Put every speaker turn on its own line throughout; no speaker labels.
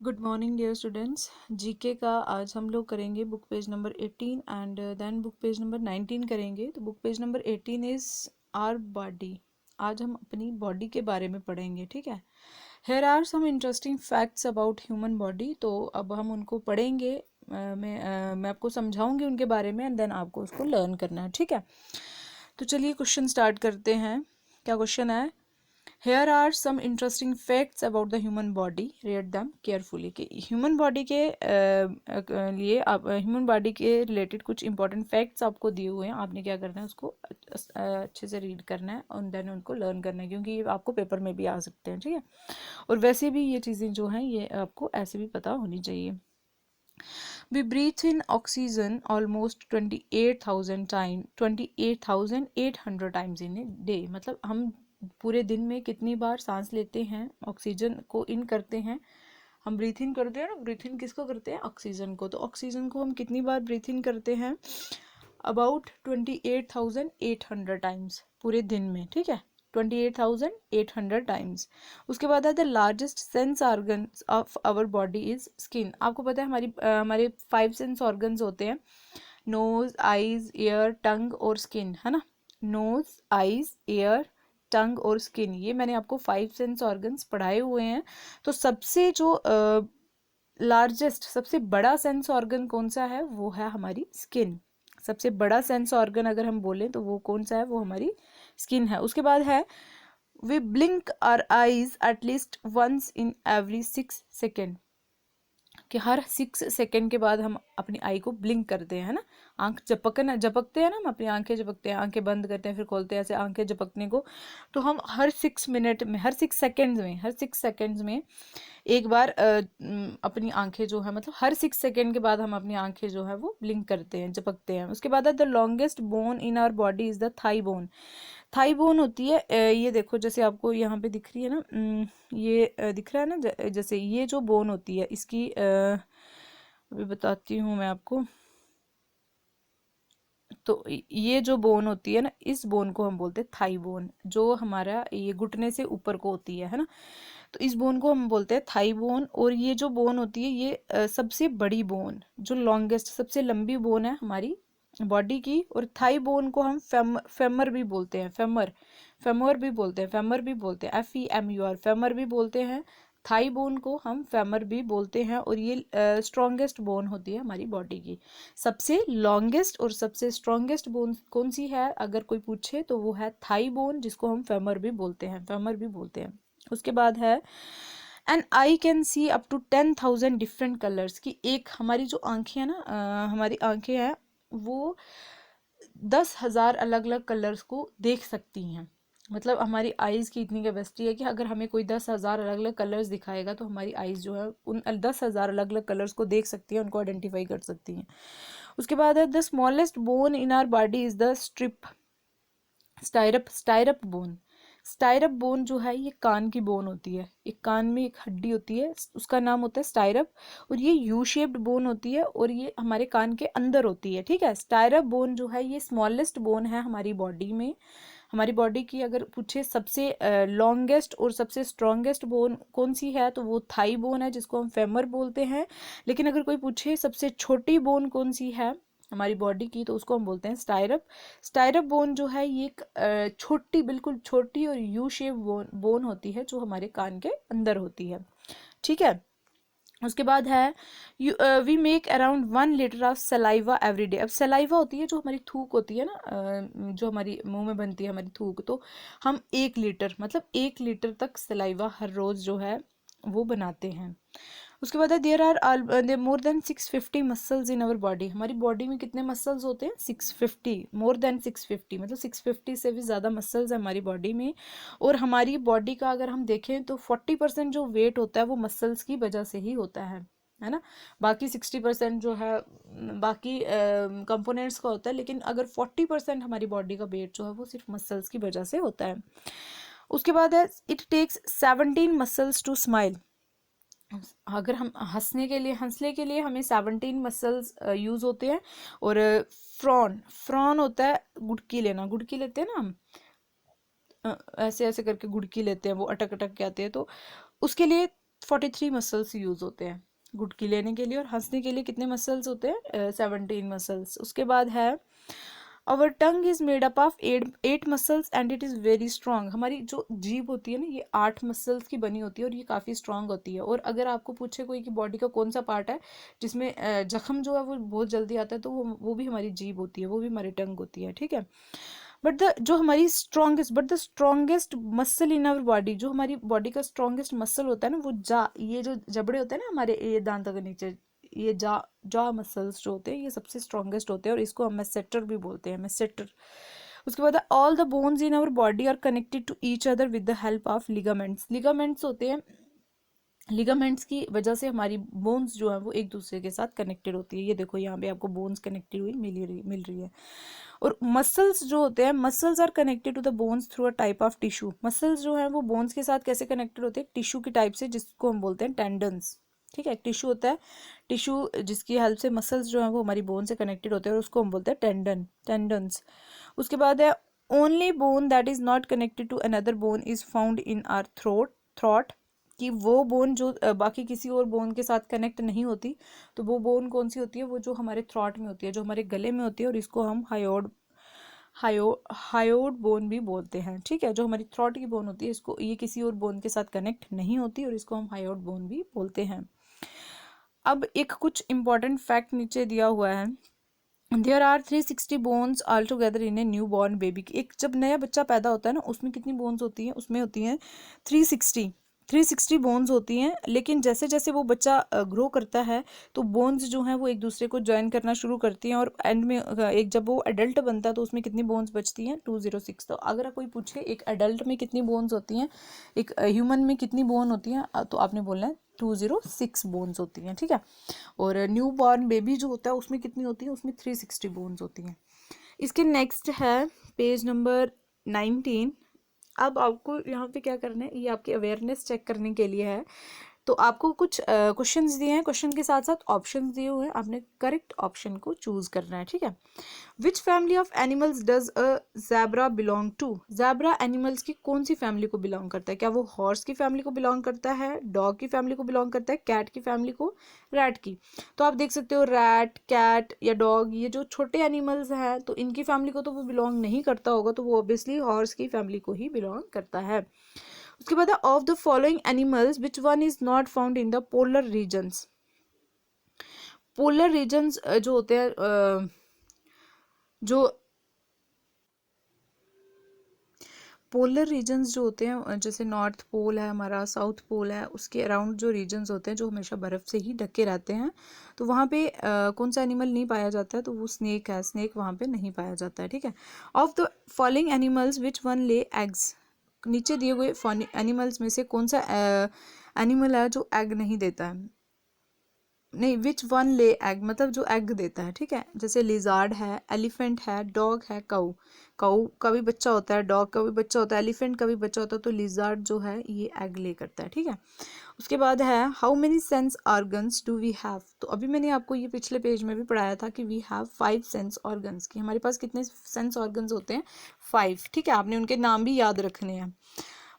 Good morning dear students. GK का आज हम लोग करेंगे book page number 18 and then book page number 19 करेंगे। तो book page number 18 is our body. आज हम अपनी बॉडी के बारे में पढ़ेंगे, ठीक है। Here are some interesting facts about human body. तो अब हम उनको पढ़ेंगे। मैं आपको समझाऊंगी उनके बारे में एंड देन आपको उसको लर्न करना है, ठीक है। तो चलिए क्वेश्चन स्टार्ट करते हैं। क्या क्वेश्चन है? Here are some interesting facts about the human body, read them carefully. कि ह्यूमन बॉडी के लिए आप ह्यूमन बॉडी के रिलेटेड कुछ इंपॉर्टेंट फैक्ट्स आपको दिए हुए हैं। आपने क्या करना है, उसको अच्छे से रीड करना है और देन उनको लर्न करना है, क्योंकि ये आपको पेपर में भी आ सकते हैं, ठीक है। और वैसे भी ये चीज़ें जो हैं ये आपको ऐसे भी पता होनी चाहिए। We breathe in oxygen almost 28,000 time 28,800 times in a day. मतलब हम पूरे दिन में कितनी बार सांस लेते हैं, ऑक्सीजन को इन करते हैं। हम ब्रीथ इन करते हैं ना, ब्रीथ इन किसको करते हैं? ऑक्सीजन को। तो ऑक्सीजन को हम कितनी बार ब्रीथ इन करते हैं? अबाउट 28,800 टाइम्स पूरे दिन में, ठीक है। 28,800 टाइम्स। उसके बाद है the largest sense organ of our body is skin. आपको पता है हमारे 5 सेंस ऑर्गन्स होते हैं, नोज, आईज, ईयर, टंग और स्किन, है ना। नोज, आईज, ईयर, टंग और स्किन, ये मैंने आपको 5 सेंस ऑर्गन्स पढ़ाए हुए हैं। तो सबसे जो लार्जेस्ट सबसे बड़ा सेंस ऑर्गन कौन सा है? वो है हमारी स्किन। सबसे बड़ा सेंस ऑर्गन अगर हम बोलें तो वो कौन सा है? वो हमारी स्किन है। उसके बाद है we blink our eyes at least once in every 6 second. कि हर 6 सेकेंड के बाद हम अपनी आई को ब्लिंक करते हैं, है ना। आंख झपकते हैं ना, हम अपनी आंखें झपकते हैं, आंखें बंद करते हैं फिर खोलते हैं, ऐसे आंखें झपकने को। तो हम हर 6 मिनट में, हर 6 सेकेंड्स में एक बार अपनी आंखें जो है, मतलब हर 6 सेकेंड के बाद हम अपनी आंखें जो है वो ब्लिंक करते हैं, झपकते हैं। उसके बाद है the longest bone in our body is the thigh bone. Thigh bone होती है ये देखो, जैसे आपको यहाँ पे दिख रही है ना, ये दिख रहा है ना, जैसे ये जो बोन होती है इसकी अभी बताती हूँ मैं आपको। तो ये जो बोन होती है ना, इस बोन को हम बोलते हैं थाई बोन, जो हमारा ये घुटने से ऊपर को होती है ना। तो इस बोन को हम बोलते हैं थाई बोन। और ये जो बोन होती है ये सबसे बड़ी बोन, जो लॉन्गेस्ट सबसे लंबी बोन है हमारी बॉडी की। और थाई बोन को हम फेमर भी बोलते हैं, फेमर भी बोलते हैं, FEMUR, फेमर भी बोलते हैं। थाई बोन को हम फेमर भी बोलते हैं। और ये स्ट्रॉन्गेस्ट बोन होती है हमारी बॉडी की। सबसे लॉन्गेस्ट और सबसे स्ट्रॉन्गेस्ट बोन कौन सी है अगर कोई पूछे, तो वो है थाई बोन, जिसको हम फेमर भी बोलते हैं, उसके बाद है and I can see up to 10,000 different colours. की एक हमारी जो आंखें हैं ना, हमारी आंखें हैं वो 10,000 अलग अलग कलर्स को देख सकती हैं। मतलब हमारी आइज़ की इतनी कैपेसिटी है कि अगर हमें कोई 10,000 अलग अलग कलर्स दिखाएगा तो हमारी आइज़ जो है उन 10,000 अलग अलग कलर्स को देख सकती है, उनको आइडेंटिफाई कर सकती हैं। उसके बाद है the smallest bone in our body is the stirrup bone. Stirrup bone जो है ये कान की बोन होती है, एक कान में एक हड्डी होती है, उसका नाम होता है स्टायरप। और ये यू शेप्ड बोन होती है और ये हमारे कान के अंदर होती है, ठीक है। स्टायरप बोन जो है ये स्मॉलेस्ट बोन है हमारी बॉडी में। हमारी बॉडी की अगर पूछे सबसे लॉन्गेस्ट और सबसे स्ट्रॉन्गेस्ट बोन कौन सी है, तो वो थाई बोन है, जिसको हम फेमर बोलते हैं। लेकिन अगर कोई पूछे सबसे छोटी बोन कौन सी है हमारी बॉडी की, तो उसको हम बोलते हैं स्टायरप। स्टायरप बोन जो है ये एक छोटी, बिल्कुल छोटी और यू शेप बोन होती है, जो हमारे कान के अंदर होती है, ठीक है। उसके बाद है we make around 1 litre of saliva every day. अब सलाइवा होती है जो हमारी थूक होती है ना, जो हमारी मुंह में बनती है हमारी थूक, तो हम 1 लीटर, मतलब 1 लीटर तक सलाइवा हर रोज़ जो है वो बनाते हैं। उसके बाद है there are more than 650 muscles in our body. हमारी बॉडी में कितने मसल्स होते हैं? 650, मोर देन 650, मतलब 650 से भी ज़्यादा मसल्स है हमारी बॉडी में। और हमारी बॉडी का अगर हम देखें तो 40% जो वेट होता है वो मसल्स की वजह से ही होता है ना। बाकी 60% जो है बाकी कंपोनेंट्स का होता है, लेकिन अगर 40% हमारी बॉडी का वेट जो है वो सिर्फ मसल्स की वजह से होता है। उसके बाद है it takes 17 muscles to smile. अगर हम हंसने के लिए हमें 17 मसल्स यूज होते हैं। और फ्रॉन होता है गुटकी लेना, गुटकी लेते हैं ना हम, ऐसे ऐसे करके गुटकी लेते हैं, वो अटक अटक के आते हैं, तो उसके लिए 43 मसल्स यूज होते हैं गुटकी लेने के लिए, और हंसने के लिए कितने मसल्स होते हैं? 17 मसल्स। उसके बाद है our tongue is made up of 8 muscles and it is very strong. हमारी जो जीभ होती है ना, ये 8 मसल्स की बनी होती है और ये काफ़ी स्ट्रांग होती है। और अगर आपको पूछे कोई कि बॉडी का कौन सा पार्ट है जिसमें जख्म जो है वो बहुत जल्दी आता है, तो वो भी हमारी जीभ होती है, वो भी हमारी टंग होती है, ठीक है। बट द जो हमारी strongest muscle in our body, जो हमारी बॉडी का स्ट्रॉन्गेस्ट मसल होता है ना, वो ये जो जबड़े होते हैं ना हमारे, ये दांतों के नीचे, ये जॉ मसल्स जो होते हैं, ये सबसे स्ट्रॉन्गेस्ट होते हैं और इसको हम मैसेटर भी बोलते हैं, मैसेटर। उसके बाद all the bones in our body are connected to each other with the help of ligaments. Ligaments होते हैं, लिगामेंट्स की वजह से हमारी बोन्स जो है वो एक दूसरे के साथ कनेक्टेड होती है। ये देखो यहाँ पे आपको बोन्स कनेक्टेड हुई मिल रही है। और मसल्स जो होते हैं, muscles are connected to the bones through a type of tissue. Muscles जो है वो बोन्स के साथ कैसे कनेक्टेड होते हैं? टिश्यू की टाइप से, जिसको हम बोलते हैं टेंडन्स, ठीक है। टिश्यू होता है, टिश्यू जिसकी हेल्प से मसल्स जो है वो हमारी बोन से कनेक्टेड होते हैं और उसको हम बोलते हैं टेंडन्स। उसके बाद है only bone that is not connected to another bone is found in our throat. कि वो बोन जो बाकी किसी और बोन के साथ कनेक्ट नहीं होती, तो वो बोन कौन सी होती है? वो जो हमारे थ्रोट में होती है, जो हमारे गले में होती है, और इसको हम हायोड बोन भी बोलते हैं, ठीक है। जो हमारी थ्रोट की बोन होती है, इसको, ये किसी और बोन के साथ कनेक्ट नहीं होती और इसको हम हायोड बोन भी बोलते हैं। अब एक कुछ इंपॉर्टेंट फैक्ट नीचे दिया हुआ है। There are 360 bones all together in a newborn baby. एक जब नया बच्चा पैदा होता है ना, उसमें कितनी बोन्स होती हैं? उसमें होती हैं 360 बोन्स होती हैं। लेकिन जैसे जैसे वो बच्चा ग्रो करता है, तो बोन्स जो हैं वो एक दूसरे को ज्वाइन करना शुरू करती हैं, और एंड में एक जब वो एडल्ट बनता है तो उसमें कितनी बोन्स बचती हैं? 206। तो अगर कोई पूछे एक एडल्ट में कितनी बोन्स होती हैं, एक ह्यूमन में कितनी बोन होती हैं, तो आपने बोलना है 206 बोन्स होती हैं, ठीक है। और न्यू बॉर्न बेबी जो होता है उसमें कितनी होती है? उसमें 360 बोन्स होती हैं। इसके नेक्स्ट है पेज नंबर 19। अब आपको यहाँ पे क्या करना है, ये आपकी अवेयरनेस चेक करने के लिए है। तो आपको कुछ क्वेश्चंस दिए हैं, क्वेश्चन के साथ साथ ऑप्शंस दिए हुए हैं, आपने करेक्ट ऑप्शन को चूज करना है, ठीक है। Which family of animals does a zebra belong to? Zebra animals की कौन सी फैमिली को बिलोंग करता है? क्या वो हॉर्स की फैमिली को बिलोंग करता है, डॉग की फैमिली को बिलोंग करता है, कैट की फैमिली को, रैट की? तो आप देख सकते हो रैट, कैट या डॉग, ये जो छोटे एनिमल्स हैं, तो इनकी फैमिली को तो वो बिलोंग नहीं करता होगा, तो वो ऑब्वियसली हॉर्स की फैमिली को ही बिलोंग करता है। उसके बाद of the following animals which one is not found in the polar regions? Polar regions जो होते हैं, जो पोलर रीजन्स जो होते हैं, जैसे नॉर्थ पोल है हमारा, साउथ पोल है, उसके अराउंड जो रीजन्स होते हैं जो हमेशा बर्फ़ से ही ढके रहते हैं, तो वहाँ पे कौन सा एनिमल नहीं पाया जाता है? तो वो स्नेक है, स्नेक वहाँ पे नहीं पाया जाता है, ठीक है। Of the following animals which one lay eggs? नीचे दिए हुए एनिमल्स में से कौन सा एनिमल है जो एग नहीं देता है? नहीं, विच वन ले एग मतलब जो एग देता है, ठीक है। जैसे लिजार्ड है, एलिफेंट है, डॉग है, काऊ। काऊ का भी बच्चा होता है, डॉग का भी बच्चा होता है, एलिफेंट का भी बच्चा होता है, तो लिजार्ड जो है ये एग ले करता है, ठीक है। उसके बाद है how many sense organs do we have? तो अभी मैंने आपको ये पिछले पेज में भी पढ़ाया था कि वी हैव 5 सेंस ऑर्गन्स, की हमारे पास कितने सेंस ऑर्गन्स होते हैं? 5, ठीक है। आपने उनके नाम भी याद रखने हैं।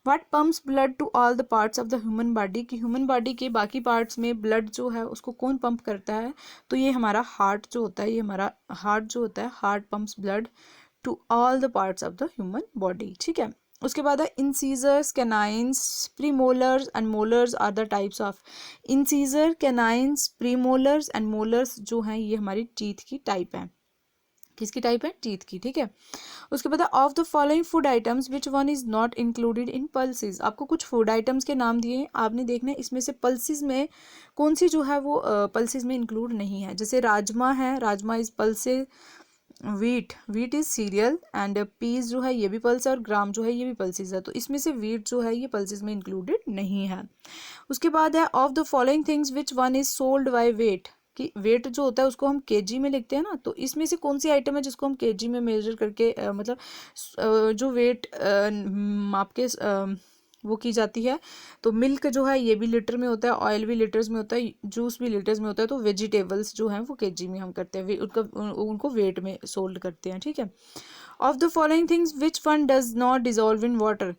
What pumps blood to all the parts of the human body? की ह्यूमन बॉडी के बाकी पार्ट्स में ब्लड जो है उसको कौन पंप करता है? तो ये हमारा हार्ट जो होता है, ये हमारा हार्ट जो होता है, heart pumps blood to all the parts of the human body, ठीक है। उसके बाद है incisors, canines, premolars and molars are the types of. Incisor, canines, premolars and molars जो हैं ये हमारी टीथ की टाइप है। किसकी टाइप है? टीथ की, ठीक है। उसके बाद of the following food items which one is not included in pulses? आपको कुछ फूड आइटम्स के नाम दिए हैं, आपने देखना है इसमें से पल्सेस में कौन सी जो है वो पल्सेस में इंक्लूड नहीं है। जैसे राजमा है, rajma is pulse. Wheat is cereal, and peas जो है ये भी पल्स है, और ग्राम जो है ये भी पल्सेस है, तो इसमें से वीट जो है ये पल्सेस में इंक्लूडेड नहीं है। उसके बाद है of the following things which one is sold by weight? कि वेट जो होता है उसको हम केजी में लिखते हैं ना, तो इसमें से कौन सी आइटम है जिसको हम केजी में मेजर करके मतलब जो वेट माप के वो की जाती है? तो मिल्क जो है ये भी लीटर में होता है, ऑयल भी लीटर्स में होता है, जूस भी लीटर्स में होता है, तो वेजिटेबल्स जो हैं वो केजी में हम करते हैं, उनको वेट में सोल्ड करते हैं, ठीक है। Of the following things which one does not dissolve in water?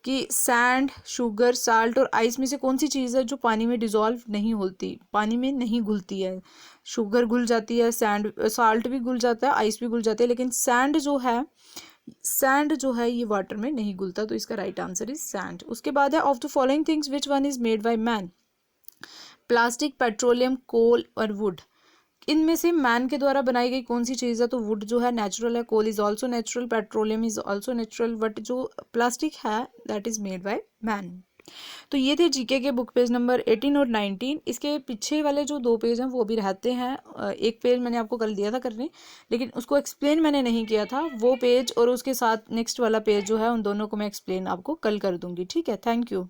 कि सैंड, शुगर, साल्ट और आइस में से कौन सी चीज़ है जो पानी में डिज़ोल्व नहीं होती, पानी में नहीं घुलती है। शुगर घुल जाती है, साल्ट भी घुल जाता है, आइस भी घुल जाती है, लेकिन सैंड जो है ये वाटर में नहीं घुलता। तो इसका राइट आंसर इज सैंड। उसके बाद है of the following things which one is made by man, plastic, petroleum, coal और वुड। इनमें से मैन के द्वारा बनाई गई कौन सी चीज़ है? तो वुड जो है नेचुरल है, coal is also natural, petroleum is also natural, but जो प्लास्टिक है that is made by man. तो ये थे जीके के बुक पेज नंबर 18 और 19। इसके पीछे वाले जो 2 पेज हैं वो भी रहते हैं। एक पेज मैंने आपको कल दिया था करने, लेकिन उसको एक्सप्लेन मैंने नहीं किया था। वो पेज और उसके साथ नेक्स्ट वाला पेज जो है उन दोनों को मैं एक्सप्लेन आपको कल कर दूंगी। ठीक है, थैंक यू।